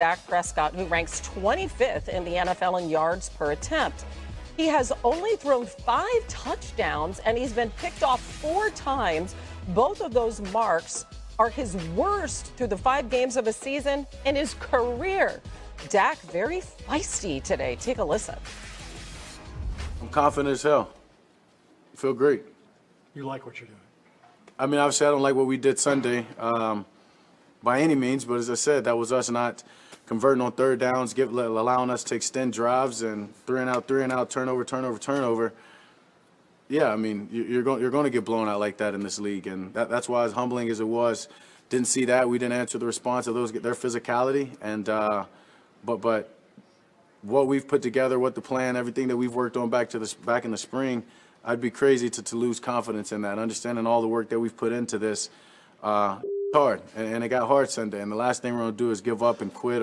Dak Prescott, who ranks 25th in the NFL in yards per attempt. He has only thrown 5 touchdowns, and he's been picked off 4 times. Both of those marks are his worst through the 5 games of a season in his career. Dak very feisty today. Take a listen. I'm confident as hell. I feel great. You like what you're doing? I mean, obviously, I don't like what we did Sunday by any means, but as I said, that was us not converting on third downs, allowing us to extend drives and 3 and out, turnover. Yeah, I mean, you're going to get blown out like that in this league, and that's why, as humbling as it was, didn't see that. We didn't answer the response of their physicality, and but what we've put together, what the plan, everything that we've worked on back in the spring, I'd be crazy to lose confidence in that. Understanding all the work that we've put into this, hard, and it got hard Sunday. And the last thing we're going to do is give up and quit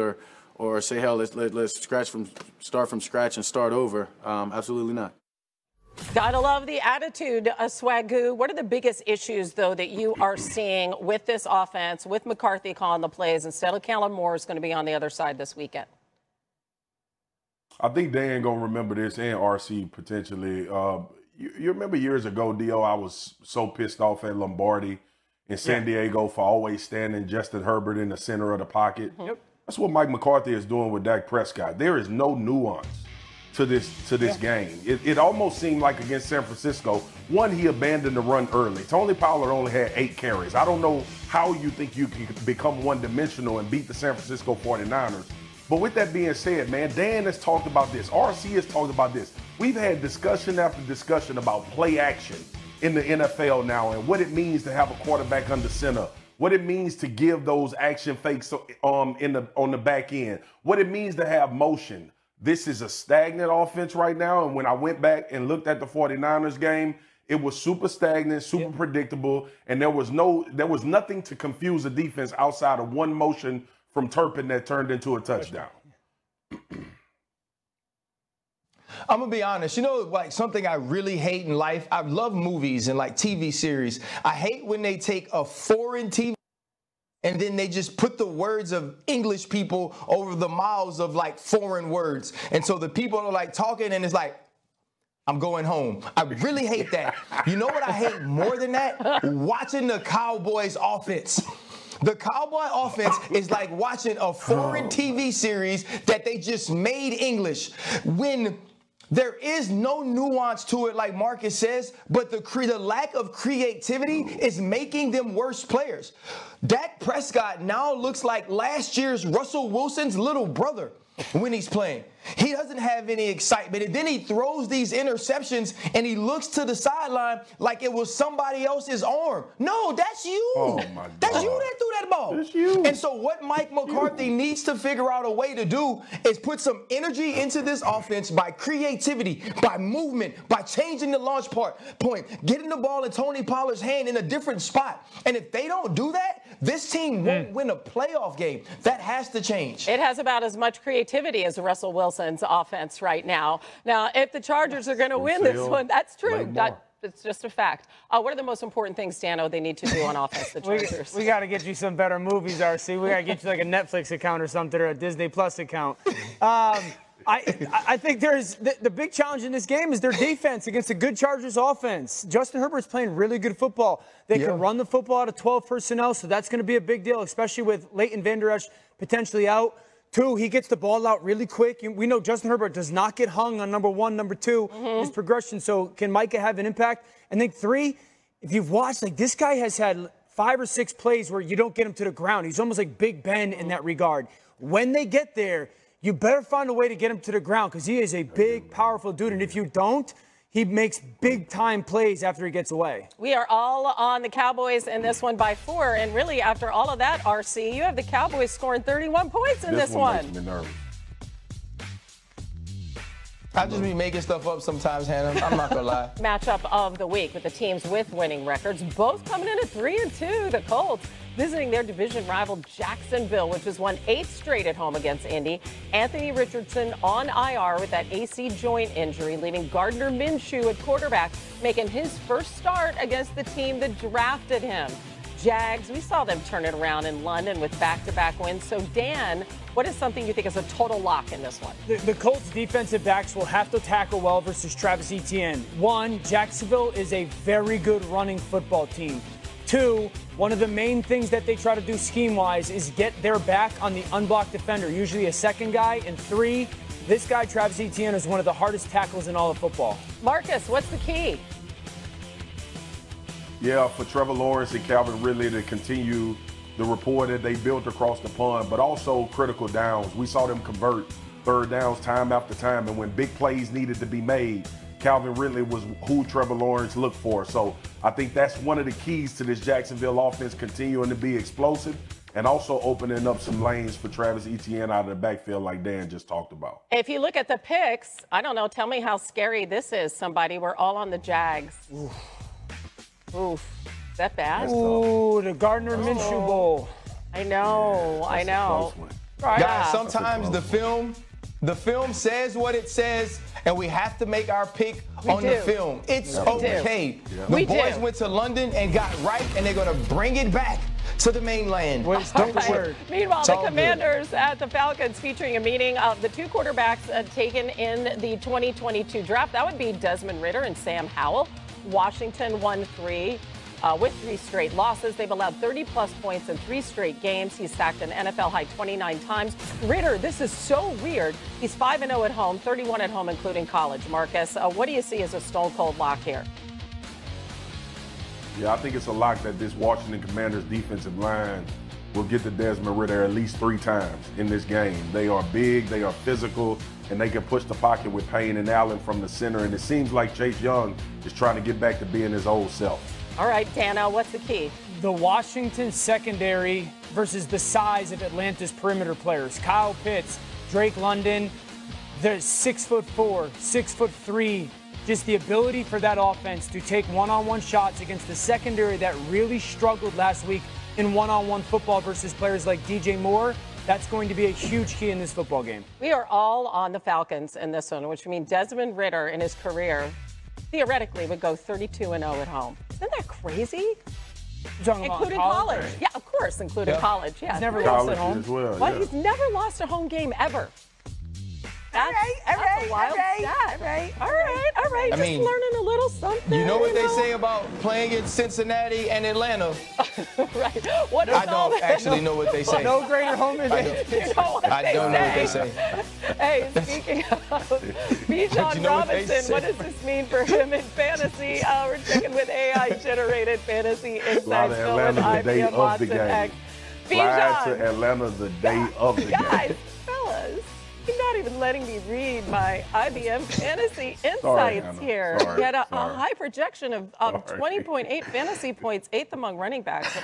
or say, hell, let's start from scratch and start over. Absolutely not. Gotta love the attitude, Swagoo. What are the biggest issues, though, that you are seeing with this offense, with McCarthy calling the plays instead of Kellen Moore is going to be on the other side this weekend? I think Dan going to remember this, and RC potentially. You remember years ago, D.O., I was so pissed off at Lombardi in San Diego for always standing Justin Herbert in the center of the pocket. Yep. That's what Mike McCarthy is doing with Dak Prescott. There is no nuance to this game. It almost seemed like against San Francisco, he abandoned the run early. Tony Pollard only had 8 carries. I don't know how you think you can become one-dimensional and beat the San Francisco 49ers. But with that being said, man, Dan has talked about this. RC has talked about this. We've had discussion after discussion about play action in the NFL now and what it means to have a quarterback under center, what it means to give those action fakes on the back end, what it means to have motion. This is a stagnant offense right now, and when I went back and looked at the 49ers game, it was super stagnant, super predictable, and there was nothing to confuse the defense outside of one motion from Turpin that turned into a touchdown. I'm going to be honest. You know, like something I really hate in life? I love movies and like TV series. I hate when they take a foreign TV and then they just put the words of English people over the mouths of like foreign words. And so the people are like talking and it's like, I'm going home. I really hate that. You know what I hate more than that? Watching the Cowboys offense. The Cowboy offense is like watching a foreign TV series that they just made English. When there is no nuance to it, like Marcus says, but the lack of creativity is making them worse players. Dak Prescott now looks like last year's Russell Wilson's little brother when he's playing. He doesn't have any excitement. And then he throws these interceptions and he looks to the sideline like it was somebody else's arm. No, that's you. Oh, my God. That's you that threw that ball. That's you. And so what Mike McCarthy needs to figure out a way to do is put some energy into this offense by creativity, by movement, by changing the launch point, getting the ball in Tony Pollard's hand in a different spot. And if they don't do that, this team won't win a playoff game. That has to change. It has about as much creativity as Russell Wilson's offense right now. Now, if the Chargers are going to win this one, that's true. It's just a fact. What are the most important things, Dano, they need to do on offense, the Chargers? we got to get you some better movies, RC. We got to get you like a Netflix account or something or a Disney Plus account. I think there's the big challenge in this game is their defense against a good Chargers offense. Justin Herbert's playing really good football. They can run the football out of 12 personnel, so that's going to be a big deal, especially with Leighton Vander Esch potentially out. 2, he gets the ball out really quick. We know Justin Herbert does not get hung on number 1, number 2, his progression. So can Micah have an impact? And then 3, if you've watched, like this guy has had 5 or 6 plays where you don't get him to the ground. He's almost like Big Ben in that regard. When they get there, you better find a way to get him to the ground because he is a big, powerful dude. And if you don't, he makes big-time plays after he gets away. We are all on the Cowboys in this one by 4. And really, after all of that, RC, you have the Cowboys scoring 31 points in this one. Makes me nervous. I just be making stuff up sometimes, Hannah. I'm not going to lie. Matchup of the week with the teams with winning records, both coming in at 3-2. The Colts visiting their division rival Jacksonville, which has won 8 straight at home against Indy. Anthony Richardson on IR with that AC joint injury, leaving Gardner Minshew at quarterback, making his first start against the team that drafted him. Jags, we saw them turn it around in London with back-to-back wins. So, Dan, what is something you think is a total lock in this one? The Colts defensive backs will have to tackle well versus Travis Etienne. One, Jacksonville is a very good running football team. Two, one of the main things that they try to do scheme-wise is get their back on the unblocked defender, usually a second guy. And three, this guy, Travis Etienne, is one of the hardest tackles in all of football. Marcus, what's the key? Yeah, for Trevor Lawrence and Calvin Ridley to continue the rapport that they built across the pond, but also critical downs. We saw them convert third downs time after time, and when big plays needed to be made, Calvin Ridley was who Trevor Lawrence looked for. So I think that's one of the keys to this Jacksonville offense continuing to be explosive and also opening up some lanes for Travis Etienne out of the backfield like Dan just talked about. If you look at the picks, I don't know, tell me how scary this is, somebody. We're all on the Jags. Oof. Is that bad? Ooh, the Gardner Minshew Bowl. I know, Yeah, I know. Guys, sometimes the film says what it says, and we have to make our pick on the film. It's okay. The boys went to London and got right, and they're going to bring it back to the mainland. Don't worry. Meanwhile, the Commanders at the Falcons featuring a meeting of the two quarterbacks taken in the 2022 draft. That would be Desmond Ridder and Sam Howell. Washington won with 3 straight losses. They've allowed 30-plus points in 3 straight games. He's sacked an NFL high 29 times. Ridder, this is so weird. He's 5-0 at home, 31 at home, including college. Marcus, what do you see as a stone-cold lock here? Yeah, I think it's a lock that this Washington Commanders defensive line will get to Desmond Ridder at least 3 times in this game. They are big, they are physical, and they can push the pocket with Payne and Allen from the center. And it seems like Chase Young is trying to get back to being his old self. All right, Dano, what's the key? The Washington secondary versus the size of Atlanta's perimeter players. Kyle Pitts, Drake London, they're 6'4", 6'3". Just the ability for that offense to take one-on-one shots against the secondary that really struggled last week in one-on-one football versus players like DJ Moore. That's going to be a huge key in this football game. We are all on the Falcons in this one, which means Desmond Ridder in his career theoretically would go 32-0 at home. Isn't that crazy? Including college. Yeah, of course, including college. Yeah, he's never lost at home. As well, What? yeah. He's never lost a home game ever. That's a wild stat. All right. I Just mean, learning a little something. You know what they say about playing in Cincinnati and Atlanta? Right. What is I all don't that? actually know what they say. No greater home advantage. You know what I don't know what they say. Hey, speaking of Bijan You know what they Robinson, say. what does this mean for him in fantasy? We're checking with AI-generated fantasy Fly insights. to Atlanta the day of the game. Fly to Atlanta the day of the game. Guys, fellas, you're not even letting me read my IBM fantasy insights here. Sorry, You had a sorry. high projection of 20.8 fantasy points, 8th among running backs, but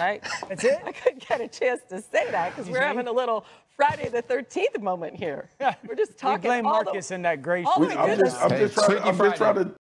That's it? I couldn't get a chance to say that because we're having a little Friday the 13th moment here. We're just We talking blame all Marcus in that great all the streak. I'm goodness. just trying to